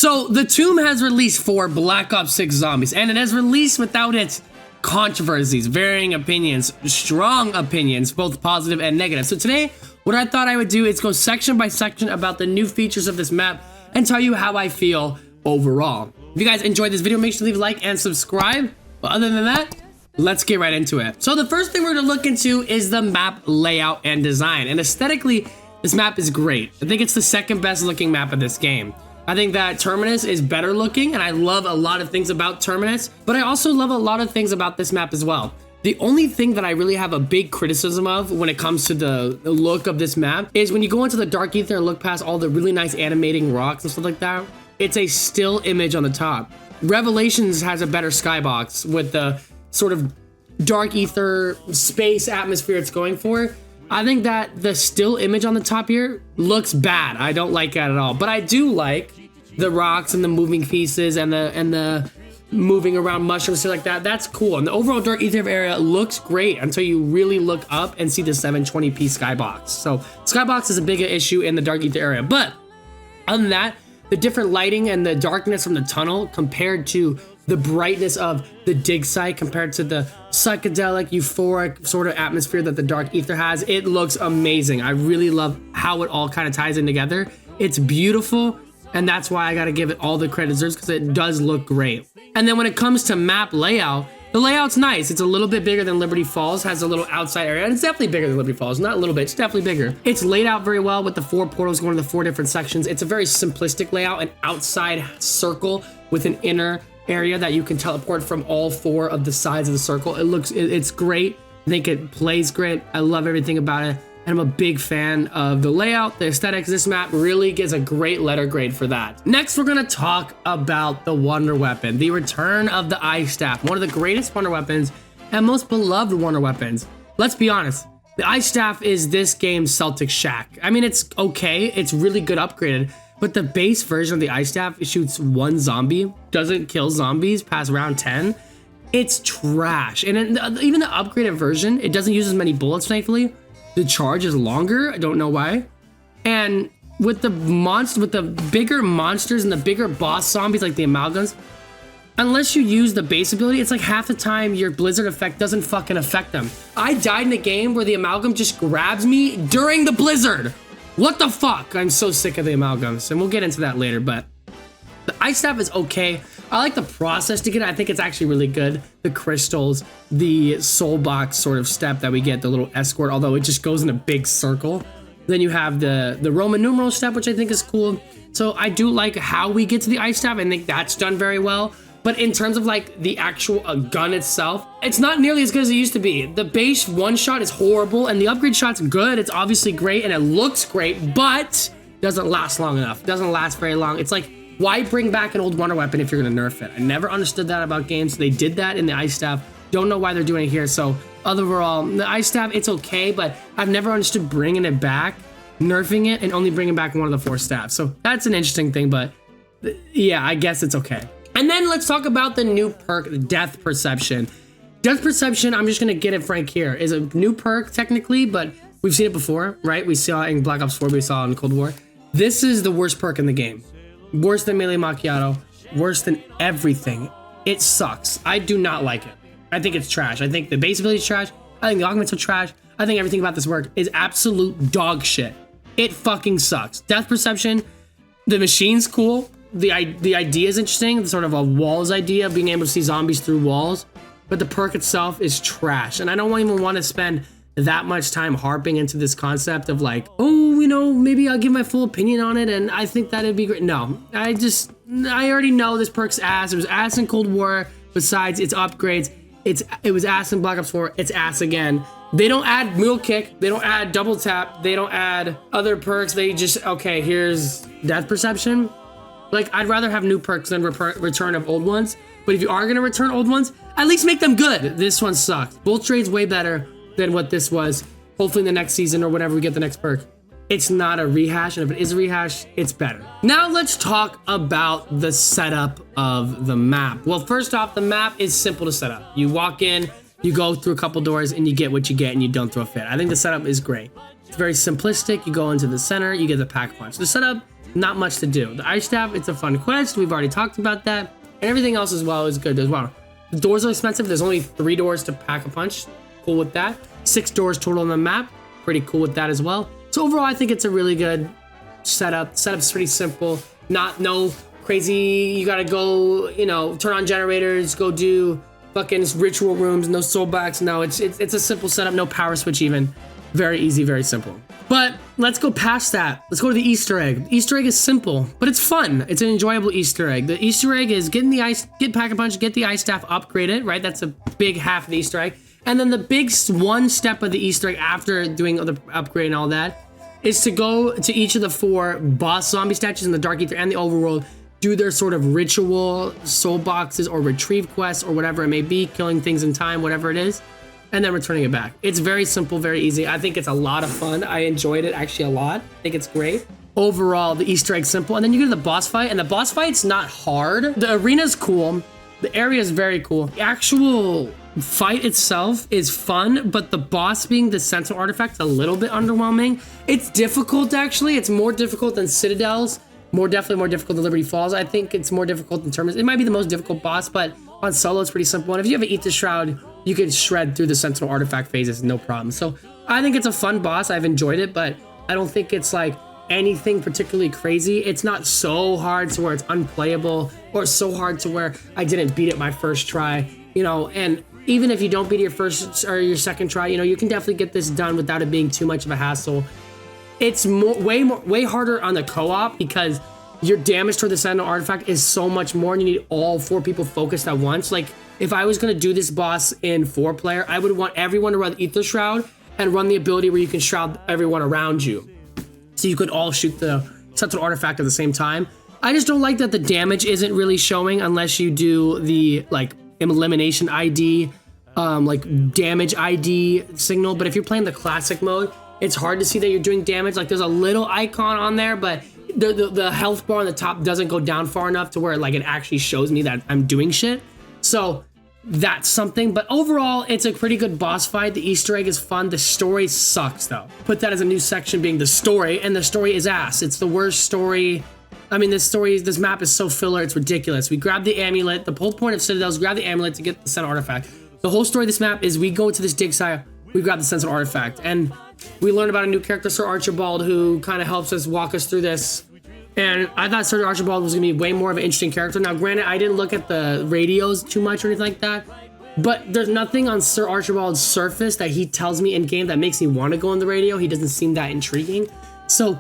So the Tomb has released 4 Black Ops 6 zombies, and it has released without its controversies, varying opinions, strong opinions, both positive and negative. So today, what I thought I would do is go section by section about the new features of this map and tell you how I feel overall. If you guys enjoyed this video, make sure to leave a like and subscribe. But other than that, let's get right into it. So the first thing we're gonna look into is the map layout and design. And aesthetically, this map is great. I think it's the second best looking map of this game. I think that Terminus is better looking, and I love a lot of things about Terminus, but I also love a lot of things about this map as well. The only thing that I really have a big criticism of when it comes to the look of this map is when you go into the Dark Ether and look past all the really nice animating rocks and stuff like that, it's a still image on the top. Revelations has a better skybox with the sort of Dark Ether space atmosphere it's going for. I think that the still image on the top here looks bad. I don't like it at all, but I do like the rocks and the moving pieces and the moving around mushrooms, stuff like that. That's cool. And the overall Dark Ether area looks great until you really look up and see the 720p skybox. So skybox is a bigger issue in the Dark Ether area, but other than that, the different lighting and the darkness from the tunnel compared to the brightness of the dig site compared to the psychedelic, euphoric sort of atmosphere that the Dark Ether has, it looks amazing. I really love how it all kind of ties in together. It's beautiful, and that's why I gotta give it all the credit it deserves, because it does look great. And then when it comes to map layout, the layout's nice. It's a little bit bigger than Liberty Falls, has a little outside area, and it's definitely bigger than Liberty Falls. Not a little bit, it's definitely bigger. It's laid out very well with the 4 portals going to the 4 different sections. It's a very simplistic layout, an outside circle with an inner area that you can teleport from all 4 of the sides of the circle. It's great. I think it plays great. I love everything about it. And I'm a big fan of the layout, the aesthetics. This map really gives a great letter grade for that. Next, we're gonna talk about the Wonder Weapon, the return of the Ice Staff, one of the greatest Wonder Weapons and most beloved Wonder Weapons. Let's be honest, the Ice Staff is this game's Celtic Shack. I mean, it's okay, it's really good upgraded, but the base version of the Ice Staff shoots 1 zombie, doesn't kill zombies past round 10. It's trash. And even the upgraded version, it doesn't use as many bullets, thankfully. The charge is longer, I don't know why. And with the bigger monsters and the bigger boss zombies like the amalgams, unless you use the base ability, it's like half the time your blizzard effect doesn't fucking affect them. I died in a game where the amalgam just grabs me during the blizzard. What the fuck? I'm so sick of the amalgams, and we'll get into that later, but the Ice Staff is okay. I like the process to get it. I think it's actually really good. The crystals, the soul box sort of step that we get, the little escort, although it just goes in a big circle. Then you have the Roman numeral step, which I think is cool. So I do like how we get to the Ice Staff. I think that's done very well. But in terms of like the actual gun itself, it's not nearly as good as it used to be. The base one shot is horrible and the upgrade shot's good. It's obviously great and it looks great, but doesn't last long enough. It doesn't last very long. It's like, why bring back an old Wonder Weapon if you're gonna nerf it? I never understood that about games. They did that in the Ice Staff. Don't know why they're doing it here. So overall, the Ice Staff, it's okay, but I've never understood bringing it back, nerfing it, and only bringing back 1 of the 4 staffs. So that's an interesting thing, but yeah, I guess it's okay. And then let's talk about the new perk, Death Perception. Death Perception, I'm just gonna get it frank here, is a new perk technically, but we've seen it before, right? We saw it in Black Ops 4, we saw it in Cold War. This is the worst perk in the game. Worse than Melee Macchiato, worse than everything. It sucks. I do not like it. I think it's trash. I think the base ability is trash. I think the augments are trash. I think everything about this work is absolute dog shit. It fucking sucks. Death Perception, the machine's cool. The idea is interesting, sort of a walls idea, being able to see zombies through walls. But the perk itself is trash. And I don't even want to spend that much time harping into this concept of like, oh, you know, maybe I'll give my full opinion on it and I think that'd be great. No, I already know this perk's ass. It was ass in Cold War. Besides its upgrades, it was ass in Black Ops 4. It's ass again. They don't add mule kick. They don't add double tap. They don't add other perks. They just, okay, here's Death Perception. Like, I'd rather have new perks than return of old ones. But if you are gonna return old ones, at least make them good. This one sucks. Bolt Trade's way better than what this was. Hopefully in the next season or whenever we get the next perk. It's not a rehash, and if it is a rehash, it's better. Now let's talk about the setup of the map. Well, first off, the map is simple to set up. You walk in, you go through a couple doors, and you get what you get, and you don't throw a fit. I think the setup is great. It's very simplistic. You go into the center, you get the pack punch. The setup not much to do. The ice staff, it's a fun quest. We've already talked about that. And everything else as well is good as well. The doors are expensive. There's only 3 doors to pack a punch. Cool with that. 6 doors total on the map. Pretty cool with that as well. So overall, I think it's a really good setup. Setup's pretty simple. No crazy, you gotta go, you know, turn on generators, go do fucking ritual rooms, no soul backs. No, it's a simple setup, no power switch even. Very easy, very simple. But let's go past that. Let's go to the Easter egg. The Easter egg is simple, but it's fun. It's an enjoyable Easter egg. The Easter egg is get pack a punch, get the ice staff upgraded, right? That's a big half of the Easter egg. And then the big one step of the Easter egg after doing the upgrade and all that is to go to each of the 4 boss zombie statues in the Dark Ether and the Overworld, do their sort of ritual soul boxes or retrieve quests or whatever it may be, killing things in time, whatever it is, and then returning it back. It's very simple, very easy. I think it's a lot of fun. I enjoyed it actually a lot. I think it's great. Overall, the Easter egg's simple. And then you go to the boss fight, and the boss fight's not hard. The arena's cool. The area is very cool. The actual fight itself is fun, but the boss being the Sentinel artifact is a little bit underwhelming. It's difficult, actually. It's more difficult than Citadel's. Definitely more difficult than Liberty Falls. I think it's more difficult in terms of, it might be the most difficult boss, but on solo it's pretty simple. And if you have an Ether Shroud, you can shred through the Sentinel artifact phases, no problem. So I think it's a fun boss. I've enjoyed it, but I don't think it's like anything particularly crazy. It's not so hard to where it's unplayable or so hard to where I didn't beat it my first try, you know. And even if you don't beat it your first or your second try, you know, you can definitely get this done without it being too much of a hassle. It's way harder on the co-op because your damage toward the Sentinel artifact is so much more and you need all 4 people focused at once. Like, if I was going to do this boss in 4-player, I would want everyone to run Ether Shroud and run the ability where you can shroud everyone around you. So you could all shoot the Sentinel artifact at the same time. I just don't like that the damage isn't really showing unless you do the, like, elimination ID, like, damage ID signal. But if you're playing the classic mode, it's hard to see that you're doing damage. Like, there's a little icon on there, but the health bar on the top doesn't go down far enough to where, like, it actually shows me that I'm doing shit. So that's something. But overall, it's a pretty good boss fight. The Easter egg is fun. The story sucks, though. Put that as a new section being the story, and the story is ass. It's the worst story. I mean, this map is so filler, it's ridiculous. We grab the amulet. The whole point of Citadel is grab the amulet to get the Sentinel artifact. The whole story of this map is we go to this dig site, we grab the Sentinel artifact, and we learn about a new character, Sir Archibald, who kind of helps us walk us through this. And I thought Sir Archibald was going to be way more of an interesting character. Now, granted, I didn't look at the radios too much or anything like that, but there's nothing on Sir Archibald's surface that he tells me in-game that makes me want to go on the radio. He doesn't seem that intriguing. So,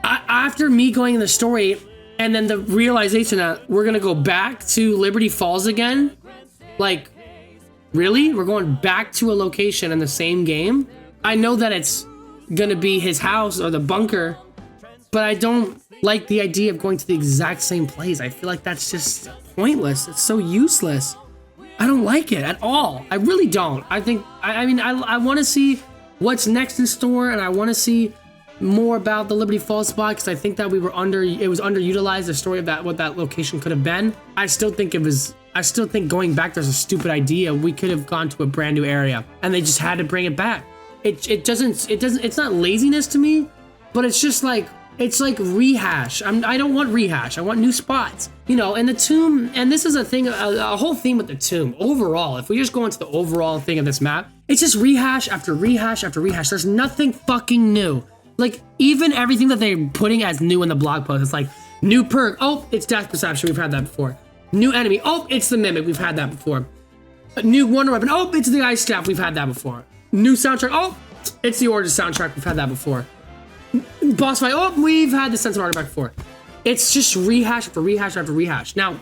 after me going in the story, and then the realization that we're going to go back to Liberty Falls again, like, really? We're going back to a location in the same game? I know that it's going to be his house or the bunker, but I don't like the idea of going to the exact same place. I feel like that's just pointless. It's so useless. I don't like it at all. I really don't. I think, I mean, I want to see what's next in store, and I want to see more about the Liberty Falls spot, because I think that it was underutilized, the story of that, what that location could have been. I still think going back there's a stupid idea. We could have gone to a brand new area, and they just had to bring it back. It's not laziness to me, but it's just like, it's like rehash. I don't want rehash. I want new spots, you know. And the tomb, and this is a thing, a whole theme with the tomb. Overall, if we just go into the overall thing of this map, it's just rehash after rehash after rehash. There's nothing fucking new. Like, even everything that they're putting as new in the blog post, it's like, new perk, oh, it's Death Perception, we've had that before. New enemy, oh, it's the Mimic, we've had that before. A new Wonder Weapon, oh, it's the Ice Staff, we've had that before. New soundtrack, oh, it's the Origin soundtrack, we've had that before. Boss fight, oh, we've had the Sentinel artifact before. It's just rehash after rehash after rehash. Now,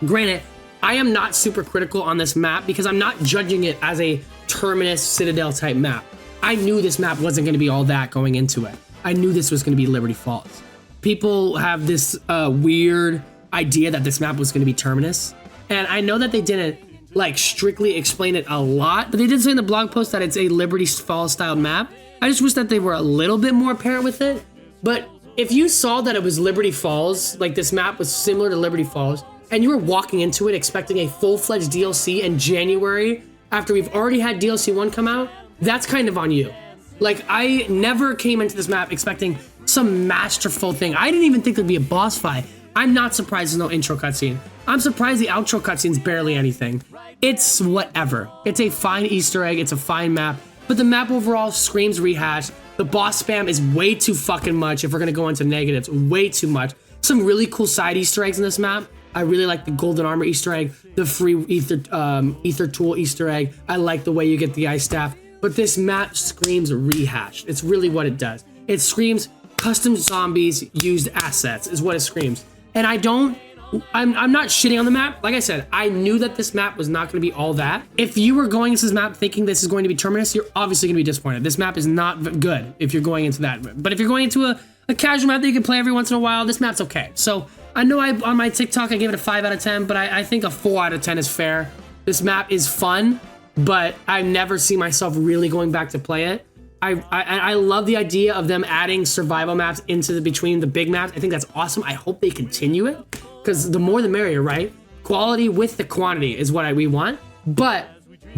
granted, I am not super critical on this map because I'm not judging it as a Terminus Citadel type map. I knew this map wasn't going to be all that going into it. I knew this was going to be Liberty Falls. People have this weird idea that this map was going to be Terminus. And I know that they didn't like strictly explain it a lot, but they did say in the blog post that it's a Liberty Falls style map. I just wish that they were a little bit more apparent with it. But if you saw that it was Liberty Falls, like this map was similar to Liberty Falls, and you were walking into it expecting a full-fledged DLC in January after we've already had DLC 1 come out, that's kind of on you. Like, I never came into this map expecting some masterful thing. I didn't even think there'd be a boss fight. I'm not surprised there's no intro cutscene. I'm surprised the outro cutscene's barely anything. It's whatever. It's a fine Easter egg, it's a fine map, but the map overall screams rehash. The boss spam is way too fucking much if we're gonna go into negatives, way too much. Some really cool side Easter eggs in this map. I really like the golden armor Easter egg, the free ether tool Easter egg. I like the way you get the ice staff, but this map screams rehash. It's really what it does. It screams custom zombies used assets is what it screams. And I'm not shitting on the map. Like I said, I knew that this map was not going to be all that. If you were going into this map thinking this is going to be Terminus, you're obviously going to be disappointed. This map is not good if you're going into that. But if you're going into a casual map that you can play every once in a while, this map's okay. So I know on my TikTok, I gave it a 5 out of 10, but I think a 4 out of 10 is fair. This map is fun, but I never see myself really going back to play it. I love the idea of them adding survival maps into between the big maps. I think that's awesome. I hope they continue it, because the more the merrier, right? Quality with the quantity is what we want. But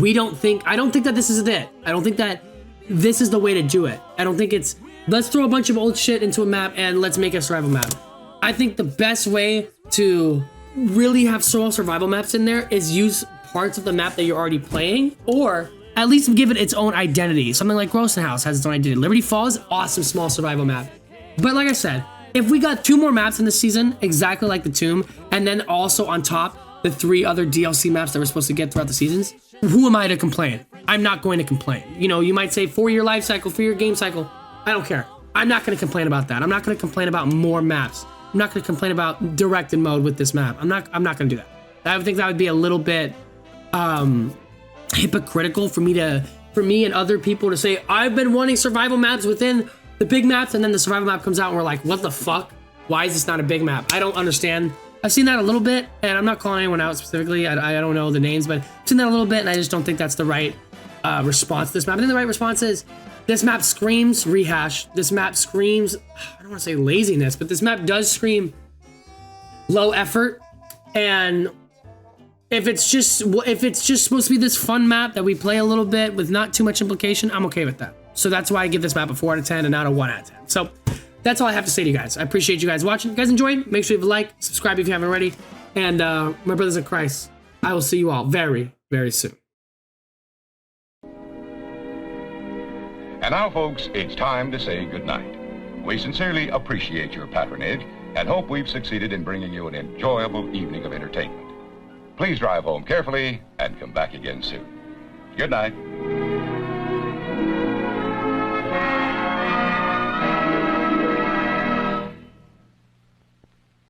I don't think that this is it. I don't think that this is the way to do it. I don't think it's let's throw a bunch of old shit into a map and let's make a survival map. I think the best way to really have survival maps in there is use parts of the map that you're already playing, or at least give it its own identity. Something like Roasting House has its own identity. Liberty Falls, awesome small survival map. But like I said, if we got 2 more maps in this season, exactly like the Tomb, and then also on top, the 3 other DLC maps that we're supposed to get throughout the seasons, who am I to complain? I'm not going to complain. You know, you might say 4-year life cycle, 4-year game cycle. I don't care. I'm not going to complain about that. I'm not going to complain about more maps. I'm not going to complain about directed mode with this map. I'm not going to do that. I think that would be a little bit hypocritical for me and other people to say I've been wanting survival maps within the big maps, and then the survival map comes out and we're like, what the fuck? Why is this not a big map? I don't understand. I've seen that a little bit, and I'm not calling anyone out specifically. I don't know the names, but I've seen that a little bit, and I just don't think that's the right response to this map. I think the right response is this map screams rehash. This map screams, I don't want to say laziness, but this map does scream low effort. And if it's just supposed to be this fun map that we play a little bit with not too much implication, I'm okay with that. So that's why I give this map a 4 out of 10 and not a 1 out of 10. So that's all I have to say to you guys. I appreciate you guys watching. If you guys enjoyed, make sure you leave a like, subscribe if you haven't already. And my brothers in Christ, I will see you all very, very soon. And now, folks, it's time to say goodnight. We sincerely appreciate your patronage and hope we've succeeded in bringing you an enjoyable evening of entertainment. Please drive home carefully and come back again soon. Good night.